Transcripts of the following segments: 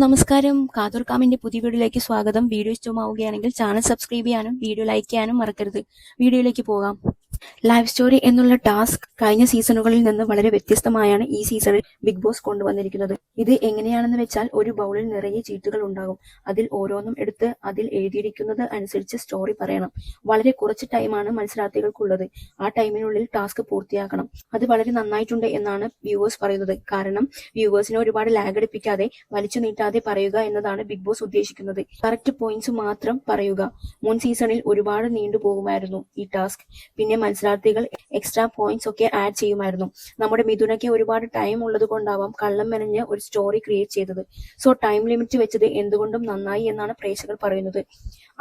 നമസ്കാരം. കാതോർക്കാമിന്റെ പുതിയ വീഡിയോയിലേക്ക് സ്വാഗതം. വീഡിയോ ഇഷ്ടമാവുകയാണെങ്കിൽ ചാനൽ സബ്സ്ക്രൈബ് ചെയ്യാനും വീഡിയോ ലൈക്ക് ചെയ്യാനും മറക്കരുത്. വീഡിയോയിലേക്ക് പോകാം. ലൈവ് സ്റ്റോറി എന്നുള്ള ടാസ്ക് കഴിഞ്ഞ സീസണുകളിൽ നിന്ന് വളരെ വ്യത്യസ്തമായാണ് ഈ സീസണിൽ ബിഗ് ബോസ് കൊണ്ടുവന്നിരിക്കുന്നത്. ഇത് എങ്ങനെയാണെന്ന് വെച്ചാൽ, ഒരു ബൗളിൽ നിറയെ ചീട്ടുകൾ ഉണ്ടാകും. അതിൽ ഓരോന്നും എടുത്ത് അതിൽ എഴുതിയിരിക്കുന്നത് അനുസരിച്ച് സ്റ്റോറി പറയണം. വളരെ കുറച്ച് ടൈമാണ് മത്സരാർത്ഥികൾക്കുള്ളത്. ആ ടൈമിനുള്ളിൽ ടാസ്ക് പൂർത്തിയാക്കണം. അത് വളരെ നന്നായിട്ടുണ്ട് എന്നാണ് വ്യൂവേഴ്സ് പറയുന്നത്. കാരണം വ്യൂവേഴ്സിനെ ഒരുപാട് ലാഗ് അടിപ്പിക്കാതെ വലിച്ചു നീട്ടാതെ പറയുക എന്നതാണ് ബിഗ് ബോസ് ഉദ്ദേശിക്കുന്നത്. കറക്റ്റ് പോയിന്റ്സ് മാത്രം പറയുക. മുൻ സീസണിൽ ഒരുപാട് നീണ്ടുപോകുമായിരുന്നു ഈ ടാസ്ക്. പിന്നെ മത്സരാർത്ഥികൾ എക്സ്ട്രാ പോയിന്റ്സ് ഒക്കെ ആഡ് ചെയ്യുമായിരുന്നു. നമ്മുടെ മിഥുനയ്ക്ക് ഒരുപാട് ടൈം ഉള്ളത് കൊണ്ടാവാം കള്ളം മെനഞ്ഞ് ഒരു സ്റ്റോറി ക്രിയേറ്റ് ചെയ്തത്. സോ ടൈം ലിമിറ്റ് വെച്ചത് എന്തുകൊണ്ടും നന്നായി എന്നാണ് പ്രേക്ഷകർ പറയുന്നത്.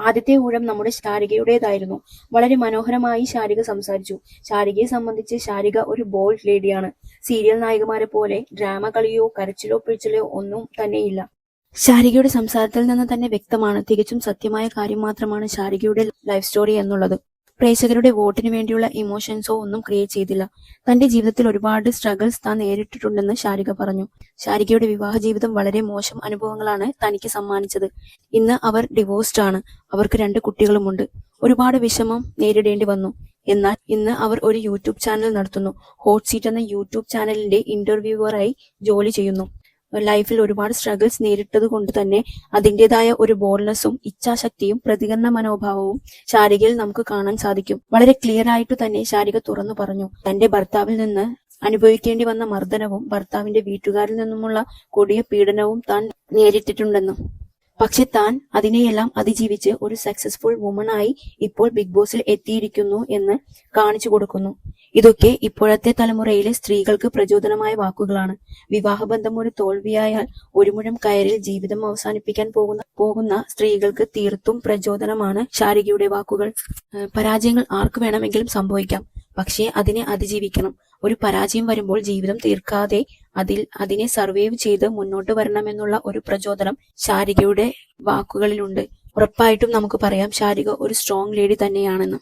ആദ്യത്തെ ഊഴം നമ്മുടെ ശാരികയുടേതായിരുന്നു. വളരെ മനോഹരമായി ശാരിക സംസാരിച്ചു. ശാരികയെ സംബന്ധിച്ച് ശാരിക ഒരു ബോൾഡ് ലേഡിയാണ്. സീരിയൽ നായികമാരെ പോലെ ഡ്രാമ കളിയോ കരച്ചിലോ പിഴിച്ചിലോ ഒന്നും തന്നെയില്ല. ശാരികയുടെ സംസാരത്തിൽ നിന്ന് തന്നെ വ്യക്തമാണ്, തികച്ചും സത്യമായ കാര്യം മാത്രമാണ് ശാരികയുടെ ലൈഫ് സ്റ്റോറി എന്നുള്ളത്. പ്രേക്ഷകരുടെ വോട്ടിന് വേണ്ടിയുള്ള ഇമോഷൻസോ ഒന്നും ക്രിയേറ്റ് ചെയ്തില്ല. തന്റെ ജീവിതത്തിൽ ഒരുപാട് സ്ട്രഗിൾസ് താൻ നേരിട്ടിട്ടുണ്ടെന്ന് ശാരിക പറഞ്ഞു. ശാരികയുടെ വിവാഹ ജീവിതം വളരെ മോശം അനുഭവങ്ങളാണ് തനിക്ക് സമ്മാനിച്ചത്. ഇന്ന് അവർ ഡിവോഴ്സ്ഡ് ആണ്. അവർക്ക് 2 കുട്ടികളുമുണ്ട്. ഒരുപാട് വിഷമം നേരിടേണ്ടി വന്നു. എന്നാൽ ഇന്ന് അവർ ഒരു യൂട്യൂബ് ചാനൽ നടത്തുന്നു. ഹോട്ട് സീറ്റ് എന്ന യൂട്യൂബ് ചാനലിന്റെ ഇന്റർവ്യൂവറായി ജോലി ചെയ്യുന്നു. ലൈഫിൽ ഒരുപാട് സ്ട്രഗിൾസ് നേരിട്ടത് കൊണ്ട് തന്നെ അതിൻ്റെതായ ഒരു ബോൾഡ്നെസ്സും ഇച്ഛാശക്തിയും പ്രതികരണ മനോഭാവവും ശാരികയിൽ നമുക്ക് കാണാൻ സാധിക്കും. വളരെ ക്ലിയർ ആയിട്ട് തന്നെ ശാരിക തുറന്നു പറഞ്ഞു. തന്റെ ഭർത്താവിൽ നിന്ന് അനുഭവിക്കേണ്ടി വന്ന മർദ്ദനവും ഭർത്താവിന്റെ വീട്ടുകാരിൽ നിന്നുമുള്ള കൊടിയ പീഡനവും താൻ നേരിട്ടിട്ടുണ്ടെന്നും, പക്ഷെ താൻ അതിനെയെല്ലാം അതിജീവിച്ച് ഒരു സക്സസ്ഫുൾ വുമണായി ഇപ്പോൾ ബിഗ് ബോസിൽ എത്തിയിരിക്കുന്നു എന്ന് കാണിച്ചു കൊടുക്കുന്നു. ഇതൊക്കെ ഇപ്പോഴത്തെ തലമുറയിലെ സ്ത്രീകൾക്ക് പ്രചോദനമായ വാക്കുകളാണ്. വിവാഹബന്ധം ഒരു തോൽവിയായാൽ ഒരു മുഴം കയറിൽ ജീവിതം അവസാനിപ്പിക്കാൻ പോകുന്ന സ്ത്രീകൾക്ക് തീർത്തും പ്രചോദനമാണ് ശാരികയുടെ വാക്കുകൾ. പരാജയങ്ങൾ ആർക്ക് വേണമെങ്കിലും സംഭവിക്കാം, പക്ഷേ അതിനെ അതിജീവിക്കണം. ഒരു പരാജയം വരുമ്പോൾ ജീവിതം തീർക്കാതെ അതിനെ സർവൈവ് ചെയ്ത് മുന്നോട്ട് വരണമെന്നുള്ള ഒരു പ്രചോദനം ശാരികയുടെ വാക്കുകളിലുണ്ട്. ഉറപ്പായിട്ടും നമുക്ക് പറയാം ശാരിക ഒരു സ്ട്രോങ് ലേഡി തന്നെയാണെന്ന്.